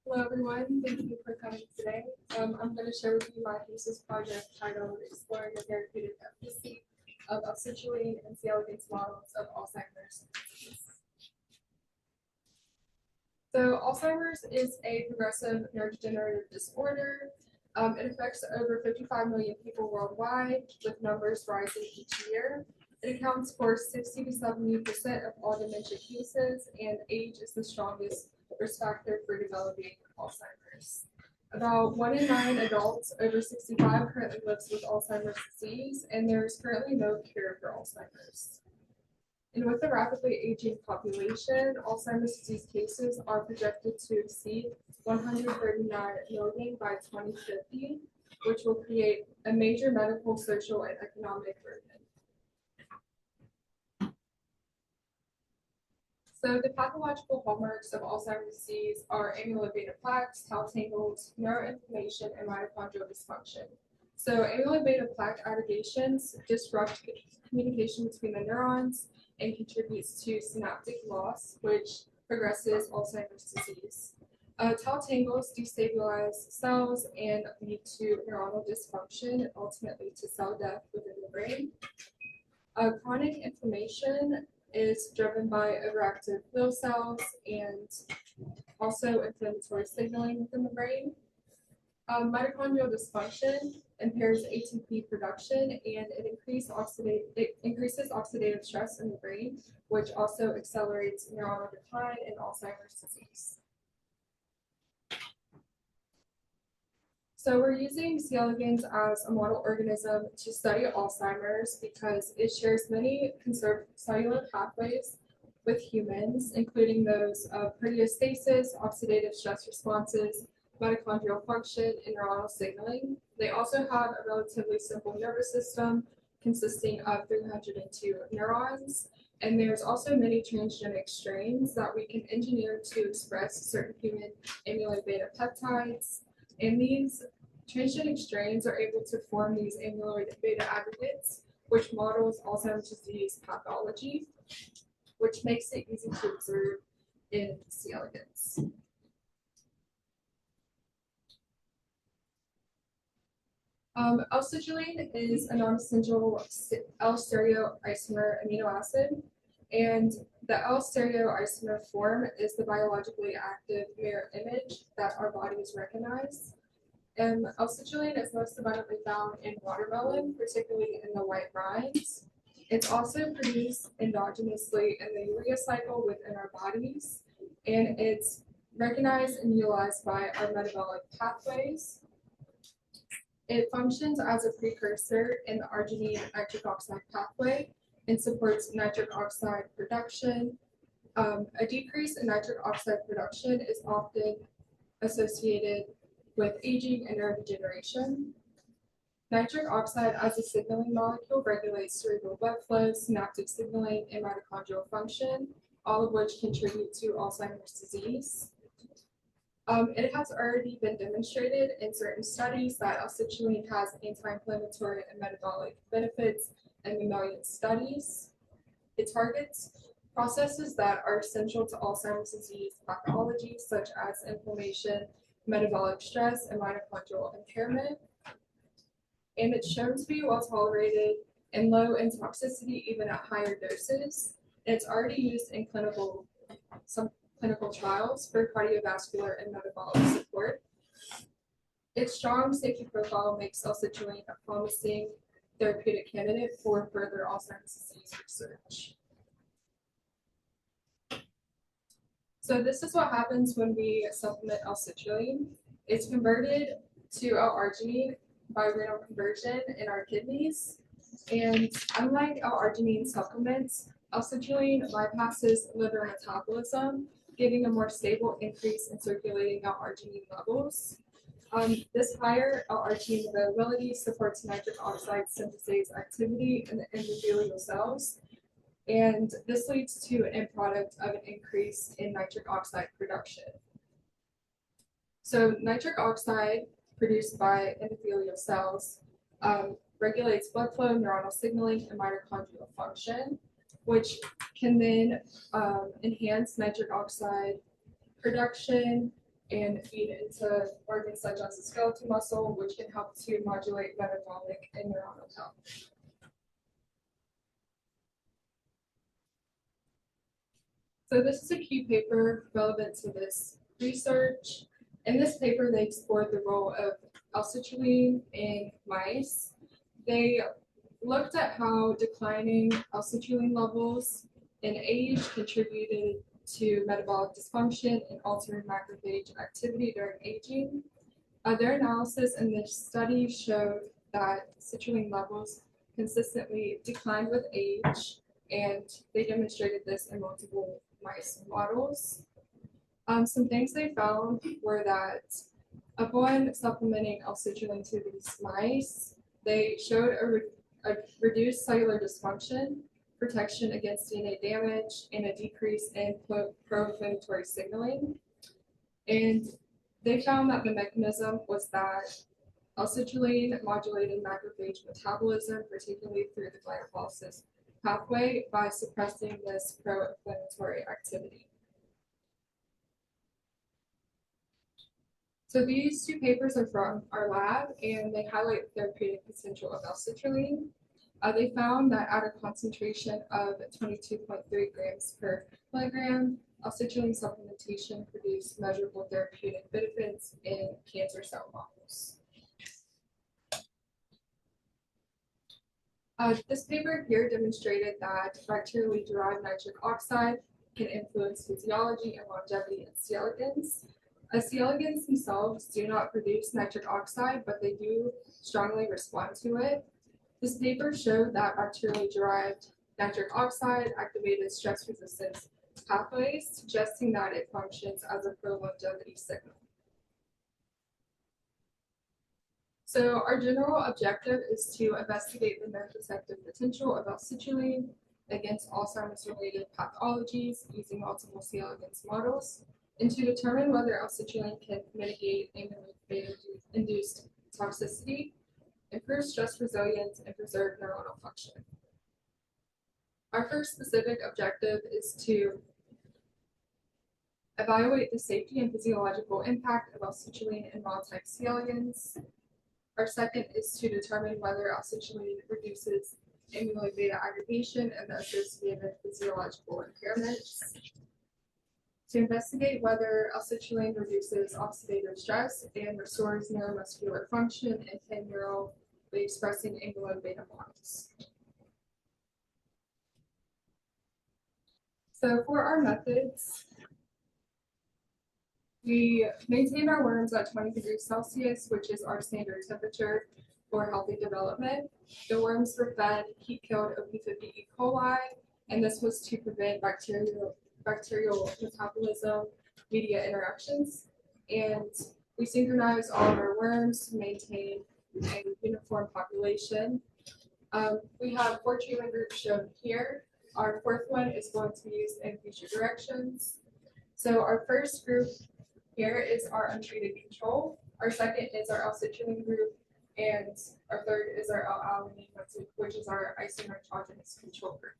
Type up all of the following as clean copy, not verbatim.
Hello everyone, thank you for coming today. I'm going to share with you my thesis project titled Exploring the Therapeutic Efficacy of L-Citrulline and elegans models of Alzheimer's disease. So Alzheimer's is a progressive neurodegenerative disorder. It affects over 55 million people worldwide, with numbers rising each year. It accounts for 60 to 70% of all dementia cases, and age is the strongest risk factor for developing Alzheimer's. About 1 in 9 adults over 65 currently lives with Alzheimer's disease, and there is currently no cure for Alzheimer's. And with the rapidly aging population, Alzheimer's disease cases are projected to exceed 139 million by 2050, which will create a major medical, social, and economic burden. So the pathological hallmarks of Alzheimer's disease are amyloid beta plaques, tau tangles, neuroinflammation, and mitochondrial dysfunction. So amyloid beta plaque aggregations disrupt communication between the neurons and contributes to synaptic loss, which progresses Alzheimer's disease. Tau tangles destabilize cells and lead to neuronal dysfunction and ultimately to cell death within the brain. Chronic inflammation is driven by overactive glial cells and also inflammatory signaling within the brain. Mitochondrial dysfunction impairs ATP production, and it increases oxidative stress in the brain, which also accelerates neuronal decline in Alzheimer's disease. So we're using C. elegans as a model organism to study Alzheimer's because it shares many conserved cellular pathways with humans, including those of proteostasis, oxidative stress responses, mitochondrial function, and neuronal signaling. They also have a relatively simple nervous system consisting of 302 neurons, and there's also many transgenic strains that we can engineer to express certain human amyloid beta peptides. And these transgenic strains are able to form these amyloid beta aggregates, which models Alzheimer's disease pathology, which makes it easy to observe in C. elegans. L-citrulline is a non-essential L-stereoisomer amino acid, and the L-stereoisomer form is the biologically active mirror image that our bodies recognize. L-citrulline is most abundantly found in watermelon, particularly in the white rinds. It's also produced endogenously in the urea cycle within our bodies, and it's recognized and utilized by our metabolic pathways. It functions as a precursor in the arginine nitric oxide pathway and supports nitric oxide production. A decrease in nitric oxide production is often associated with aging and neurodegeneration. Nitric oxide as a signaling molecule regulates cerebral blood flow, synaptic signaling, and mitochondrial function, all of which contribute to Alzheimer's disease. It has already been demonstrated in certain studies that L-citrulline has anti-inflammatory and metabolic benefits in mammalian studies. It targets processes that are essential to Alzheimer's disease pathology, such as inflammation, metabolic stress, and mitochondrial impairment. And it's shown to be well tolerated and low in toxicity even at higher doses. And it's already used in some clinical trials for cardiovascular and metabolic support. Its strong safety profile makes L-citrulline a promising therapeutic candidate for further Alzheimer's disease research. So this is what happens when we supplement L-citrulline. It's converted to L-arginine by renal conversion in our kidneys. And unlike L-arginine supplements, L-citrulline bypasses liver metabolism, giving a more stable increase in circulating L-arginine levels. This higher L-arginine availability supports nitric oxide synthase activity in the endothelial cells, and this leads to an end product of an increase in nitric oxide production. So nitric oxide produced by endothelial cells regulates blood flow, neuronal signaling, and mitochondrial function, which can then enhance nitric oxide production and feed into organs such as the skeletal muscle, which can help to modulate metabolic and neuronal health. So this is a key paper relevant to this research. In this paper, they explored the role of L-Citrulline in mice. They looked at how declining L-Citrulline levels in age contributed to metabolic dysfunction and altering macrophage activity during aging. Their analysis in this study showed that citrulline levels consistently declined with age, and they demonstrated this in multiple mice models. Some things they found were that upon supplementing L-citrulline to these mice, they showed a reduced cellular dysfunction, protection against DNA damage, and a decrease in pro-inflammatory signaling. And they found that the mechanism was that L-citrulline modulated macrophage metabolism, particularly through the glycolysis pathway, by suppressing this pro-inflammatory activity. So these two papers are from our lab, and they highlight the therapeutic potential of L-citrulline. They found that at a concentration of 22.3 grams per milligram, L-citrulline supplementation produced measurable therapeutic benefits in cancer cell models. This paper here demonstrated that bacterially derived nitric oxide can influence physiology and longevity in C. elegans. C. elegans themselves do not produce nitric oxide, but they do strongly respond to it. This paper showed that bacterially derived nitric oxide activated stress resistance pathways, suggesting that it functions as a pro-longevity signal. So our general objective is to investigate the neuroprotective potential of L-citrulline against Alzheimer's-related pathologies using multiple C. elegans models, and to determine whether L-citrulline can mitigate amyloid beta-induced toxicity, improve stress resilience, and preserve neuronal function. Our first specific objective is to evaluate the safety and physiological impact of L-citrulline in wild-type C. elegans. Our second is to determine whether L-citrulline reduces amyloid beta aggregation and the associated physiological impairments. To investigate whether L-citrulline reduces oxidative stress and restores neuromuscular function in pan-neural expressing amyloid beta models. So for our methods, we maintained our worms at 20 degrees Celsius, which is our standard temperature for healthy development. The worms were fed heat-killed OP50 E. coli, and this was to prevent bacterial metabolism media interactions. And we synchronized all of our worms to maintain a uniform population. We have 4 treatment groups shown here. Our fourth one is going to be used in future directions. So our first group here is our untreated control. Our second is our L-citrulline group, and our third is our L-alanine, which is our isonitrogenous control group.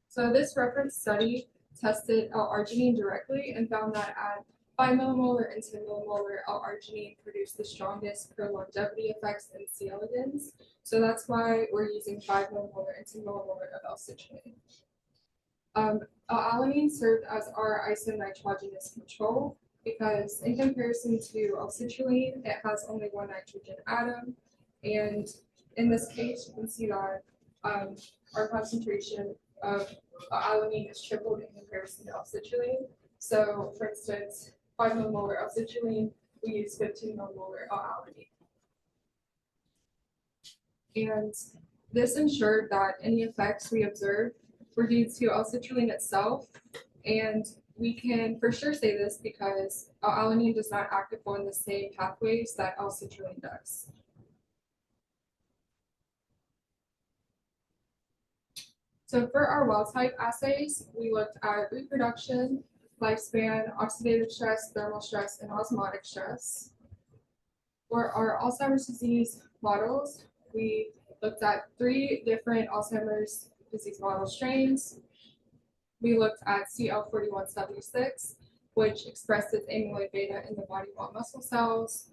So this reference study tested L-arginine directly and found that at 5 millimolar and 10 millimolar, L-arginine produced the strongest pro-longevity effects in C. elegans. So that's why we're using 5 millimolar and 10 millimolar of L-citrulline. L-alanine served as our isonitrogenous control because in comparison to L-citrulline, it has only one nitrogen atom. And in this case, you can see that our concentration of alanine is tripled in comparison to L-citrulline. So for instance, 5 millimolar L-citrulline, we use 15 millimolar L-alanine. And this ensured that any effects we observed were due to L-citrulline itself, and we can for sure say this because L-alanine does not act upon the same pathways that L-citrulline does. So for our wild-type assays, we looked at reproduction, lifespan, oxidative stress, thermal stress, and osmotic stress. For our Alzheimer's disease models, we looked at 3 different Alzheimer's disease model strains. We looked at CL4176, which expresses amyloid beta in the body wall muscle cells,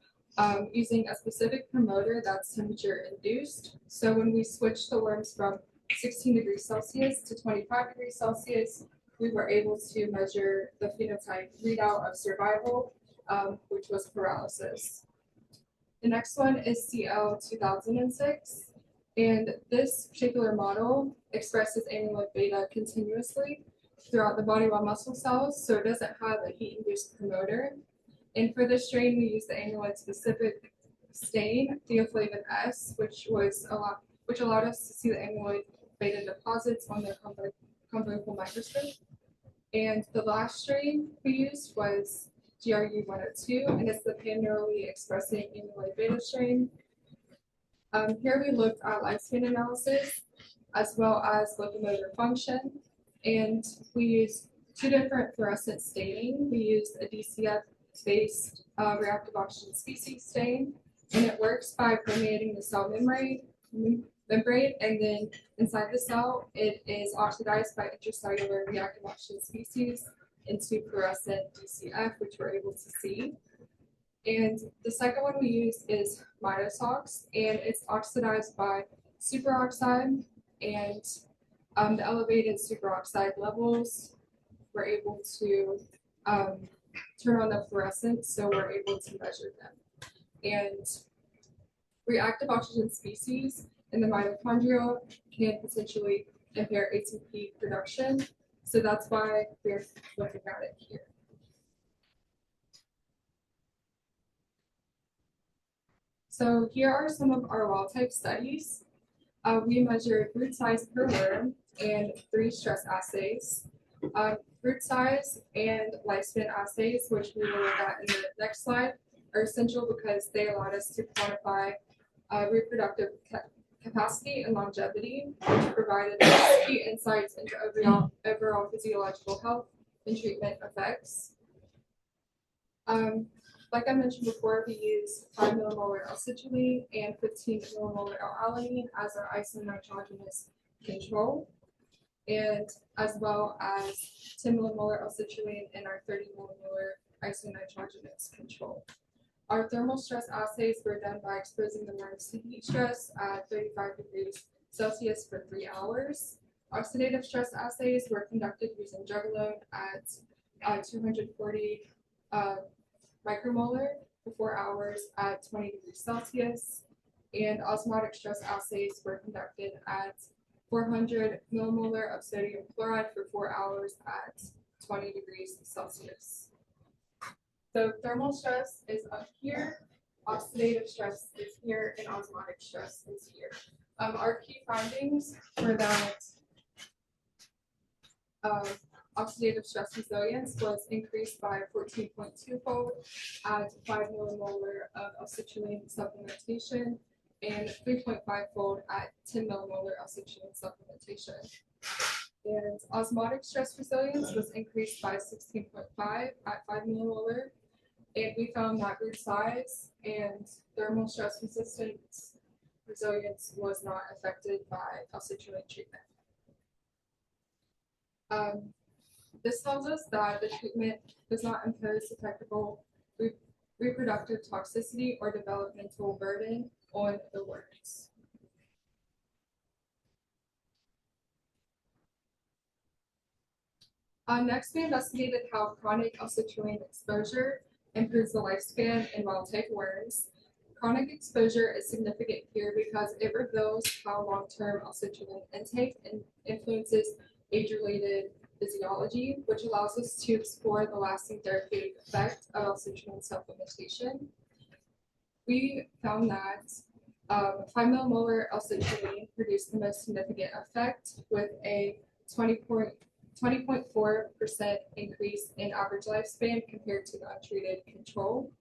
using a specific promoter that's temperature induced. So when we switched the worms from 16 degrees Celsius to 25 degrees Celsius, we were able to measure the phenotype readout of survival, which was paralysis. The next one is CL2006, and this particular model expresses amyloid beta continuously throughout the body wall muscle cells, so it doesn't have a heat-induced promoter. And for this strain, we used the amyloid-specific stain, theoflavin S, which allowed us to see the amyloid beta deposits on the confocal microscope. And the last strain we used was GRU102, and it's the pan-neurally expressing amyloid beta strain. Here we looked at lifespan analysis as well as locomotor function, and we used two different fluorescent staining. We used a DCF-based reactive oxygen species stain, and it works by permeating the cell membrane, and then inside the cell, it is oxidized by intracellular reactive oxygen species into fluorescent DCF, which we're able to see. And the second one we use is mitosox, and it's oxidized by superoxide, and the elevated superoxide levels we're able to turn on the fluorescence, so we're able to measure them. And reactive oxygen species in the mitochondria can potentially impair ATP production, so that's why we're looking at it here. So here are some of our wild-type studies. We measured root size per worm and 3 stress assays. Root size and lifespan assays, which we will look at in the next slide, are essential because they allowed us to quantify reproductive capacity and longevity, which provided us key insights into overall physiological health and treatment effects. Like I mentioned before, we use 5 millimolar L-Citrulline and 15 millimolar L-Alanine as our isonitrogenous control, and as well as 10 millimolar L-Citrulline and our 30 millimolar isonitrogenous control. Our thermal stress assays were done by exposing the worms to heat stress at 35 degrees Celsius for 3 hours. Oxidative stress assays were conducted using drug load at 240 micromolar for 4 hours at 20 degrees Celsius, and osmotic stress assays were conducted at 400 millimolar of sodium chloride for 4 hours at 20 degrees Celsius. So thermal stress is up here, oxidative stress is here, and osmotic stress is here. Our key findings were that oxidative stress resilience was increased by 14.2-fold at 5 millimolar of L-Citrulline supplementation and 3.5-fold at 10 millimolar L-Citrulline supplementation. And osmotic stress resilience was increased by 16.5 at 5 millimolar, and we found that root size and thermal stress resilience was not affected by L-Citrulline treatment. This tells us that the treatment does not impose detectable reproductive toxicity or developmental burden on the worms. Next, we investigated how chronic L-Citrulline exposure improves the lifespan in wild-type worms. Chronic exposure is significant here because it reveals how long-term L-Citrulline intake influences age-related physiology, which allows us to explore the lasting therapeutic effect of L-Citrulline supplementation. We found that 5 millimolar L-Citrulline produced the most significant effect with a 20.4% increase in average lifespan compared to the untreated control.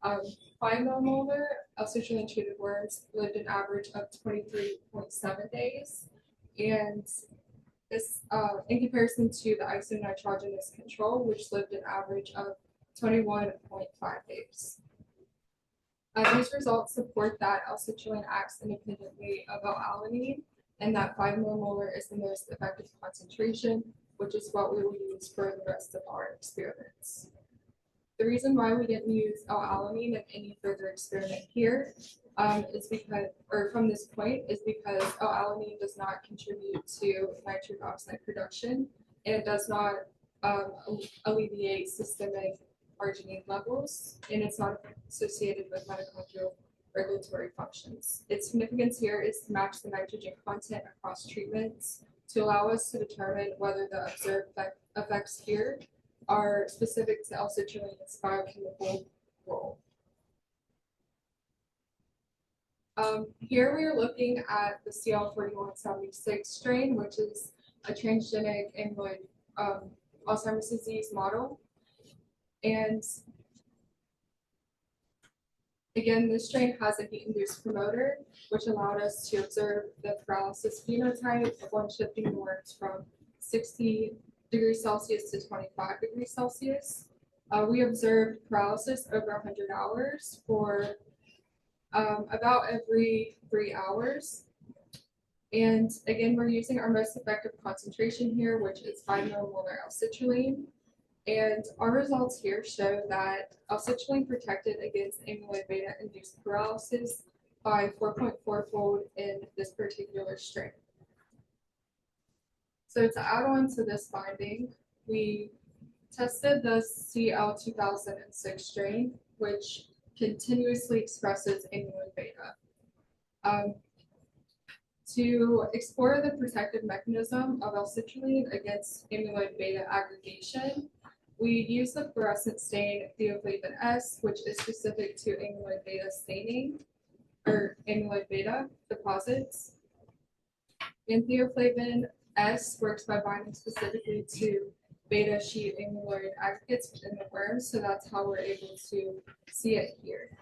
5 millimolar L-Citrulline treated worms lived an average of 23.7 days, and this in comparison to the isonitrogenous control, which lived an average of 21.5 days. These results support that L-Citrulline acts independently of L-Alanine and that 5 millimolar is the most effective concentration, which is what we will use for the rest of our experiments. The reason why we didn't use L-alanine in any further experiment here is because, or from this point, is because L-alanine does not contribute to nitric oxide production, and it does not alleviate systemic arginine levels, and it's not associated with mitochondrial regulatory functions. Its significance here is to match the nitrogen content across treatments to allow us to determine whether the observed effects here are specific to L-Citrulline's biochemical role. Here we are looking at the CL4176 strain, which is a transgenic amyloid Alzheimer's disease model. And again, this strain has a heat-induced promoter, which allowed us to observe the paralysis phenotype upon shifting the worms from 60 degrees Celsius to 25 degrees Celsius. We observed paralysis over 100 hours for about every 3 hours. And again, we're using our most effective concentration here, which is 5 millimolar L-citrulline. And our results here show that L-citrulline protected against amyloid beta induced paralysis by 4.4-fold in this particular strain. So to add on to this finding, we tested the CL2006 strain, which continuously expresses amyloid beta. To explore the protective mechanism of L-citrulline against amyloid beta aggregation, we use the fluorescent stain theoflavin S, which is specific to amyloid beta staining, or amyloid beta deposits. And theoflavin S works by binding specifically to beta sheet amyloid aggregates within the worm, so that's how we're able to see it here.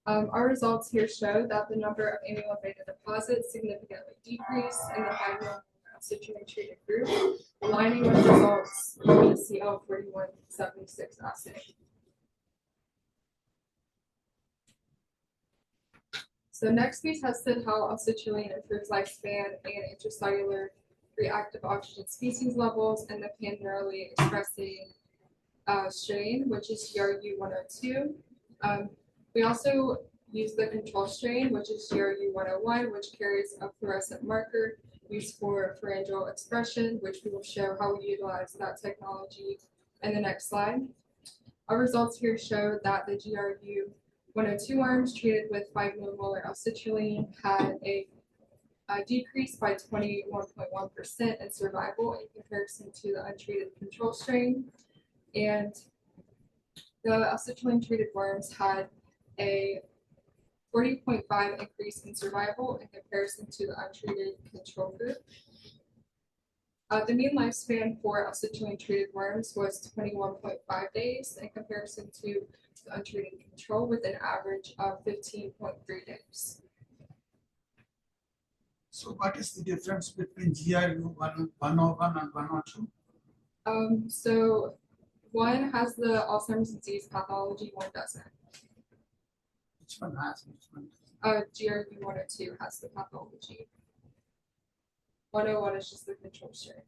Our results here show that the number of amyloid beta deposits significantly decreased in the 5 millimolar L-citrulline treated group, aligning with results of the CL4176 assay. So next we tested how L-citrulline improves lifespan and intracellular reactive oxygen species levels in the pan-neurally expressing strain, which is GRU102. We also use the control strain, which is GRU101, which carries a fluorescent marker used for pharyngeal expression, which we will show how we utilize that technology in the next slide. Our results here show that the GRU102 arms treated with 5 millimolar L-citrulline had a decrease by 21.1% in survival in comparison to the untreated control strain. And the L-citrulline treated worms had a 40.5 increase in survival in comparison to the untreated control group. The mean lifespan for L-citrulline treated worms was 21.5 days in comparison to the untreated control, with an average of 15.3 days. So what is the difference between GRU101 and 102? So one has the Alzheimer's disease pathology, one doesn't. Which one has? Which one doesn't? GRU102 has the pathology. 101 is just the control strain.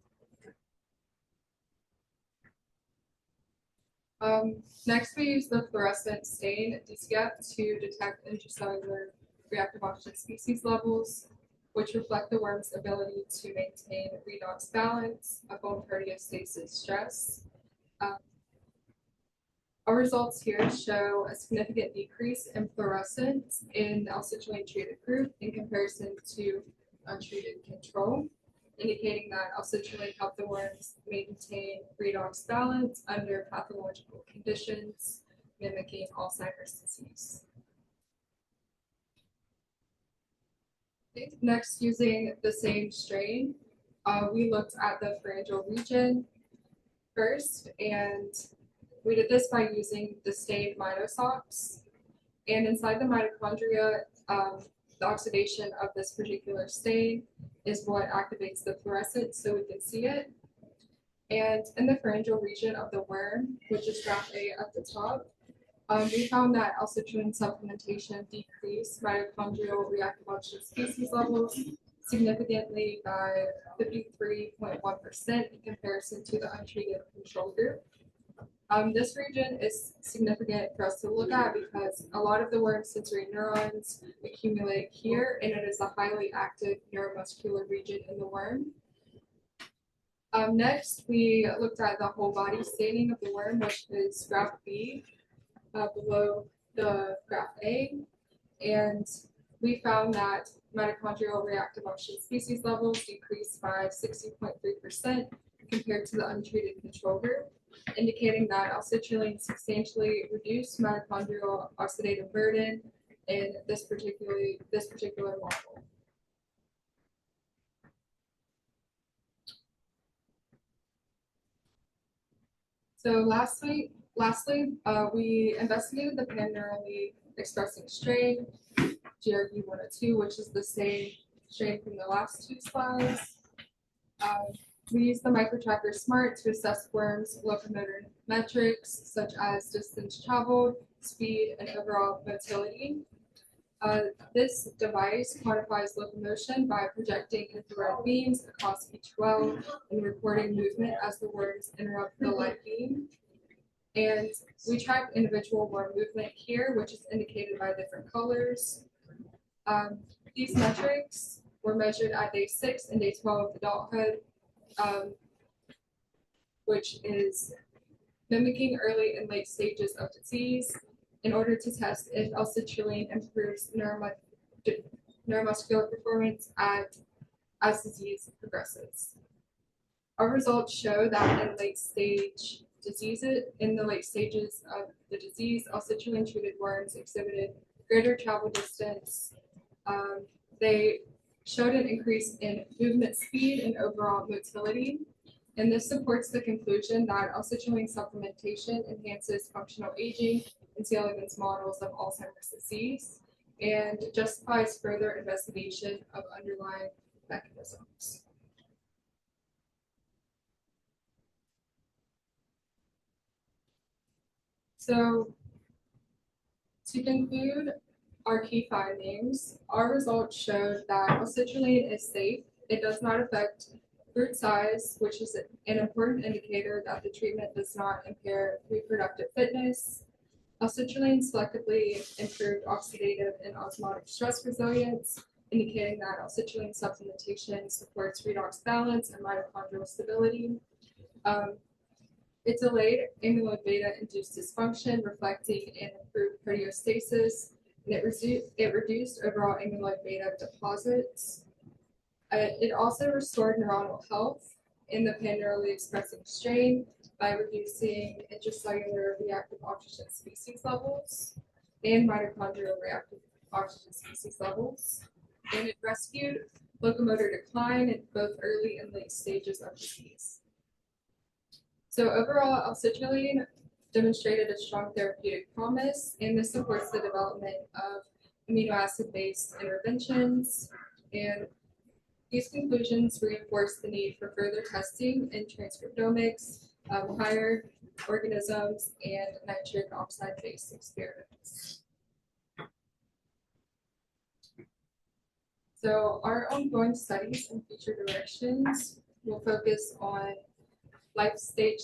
Next, we use the fluorescent stain DCF to detect intracellular reactive oxygen species levels, which reflect the worm's ability to maintain redox balance upon proteostasis stress. Our results here show a significant decrease in fluorescence in the L-citrulline treated group in comparison to untreated control, indicating that L-citrulline helped the worms maintain redox balance under pathological conditions mimicking Alzheimer's disease. Okay. Next, using the same strain, we looked at the pharyngeal region first, and we did this by using the stained mitosops. And inside the mitochondria, the oxidation of this particular stain is what activates the fluorescence, so we can see it. And in the pharyngeal region of the worm, which is graph A at the top, We found that L-Citrulline supplementation decreased mitochondrial reactive oxygen species levels significantly by 53.1% in comparison to the untreated control group. This region is significant for us to look at because a lot of the worm's sensory neurons accumulate here, and it is a highly active neuromuscular region in the worm. Next, we looked at the whole body staining of the worm, which is graph B, below the graph A, and we found that mitochondrial reactive oxygen species levels decreased by 60.3% compared to the untreated control group, indicating that L-citrulline substantially reduced mitochondrial oxidative burden in this particular model. So lastly, we investigated the pan-neurally expressing strain, GRB102, which is the same strain from the last two slides. We used the microtracker SMART to assess worms' locomotor metrics such as distance traveled, speed, and overall motility. This device quantifies locomotion by projecting infrared beams across each well and recording movement as the worms interrupt the light beam. And we tracked individual worm movement here, which is indicated by different colors. These metrics were measured at day 6 and day 12 of adulthood, which is mimicking early and late stages of disease in order to test if L-citrulline improves neuromuscular performance as disease progresses. Our results show that in the late stages of the disease, L-citrulline treated worms exhibited greater travel distance. They showed an increase in movement speed and overall motility. And this supports the conclusion that L-citrulline supplementation enhances functional aging in C. elegans models of Alzheimer's disease and justifies further investigation of underlying mechanisms. So to conclude our key findings, our results showed that L-citrulline is safe. It does not affect fruit size, which is an important indicator that the treatment does not impair reproductive fitness. L-citrulline selectively improved oxidative and osmotic stress resilience, indicating that L-citrulline supplementation supports redox balance and mitochondrial stability. It delayed amyloid beta-induced dysfunction, reflecting an improved proteostasis, and it reduced overall amyloid beta deposits. It also restored neuronal health in the pan-neurally expressing strain by reducing intracellular reactive oxygen species levels and mitochondrial reactive oxygen species levels. And it rescued locomotor decline in both early and late stages of disease. So overall, L-citrulline demonstrated a strong therapeutic promise, and this supports the development of amino acid-based interventions. And these conclusions reinforce the need for further testing in transcriptomics, higher organisms, and nitric oxide-based experiments. So our ongoing studies and future directions will focus on life stage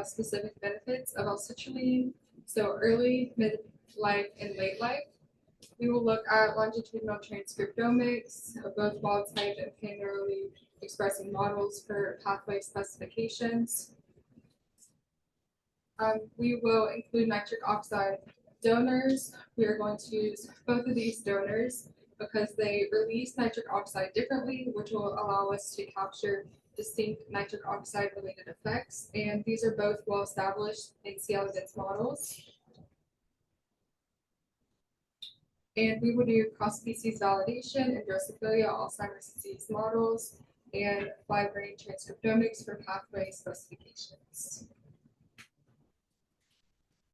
specific benefits of L-citrulline, so early, mid-life, and late life. We will look at longitudinal transcriptomics of both wild type and pan-neurally expressing models for pathway specifications. We will include nitric oxide donors. We are going to use both of these donors because they release nitric oxide differently, which will allow us to capture distinct nitric oxide related effects. And these are both well established in C. elegans models. And we will do cross-species validation in Drosophila Alzheimer's disease models and 5-brain transcriptomics for pathway specifications.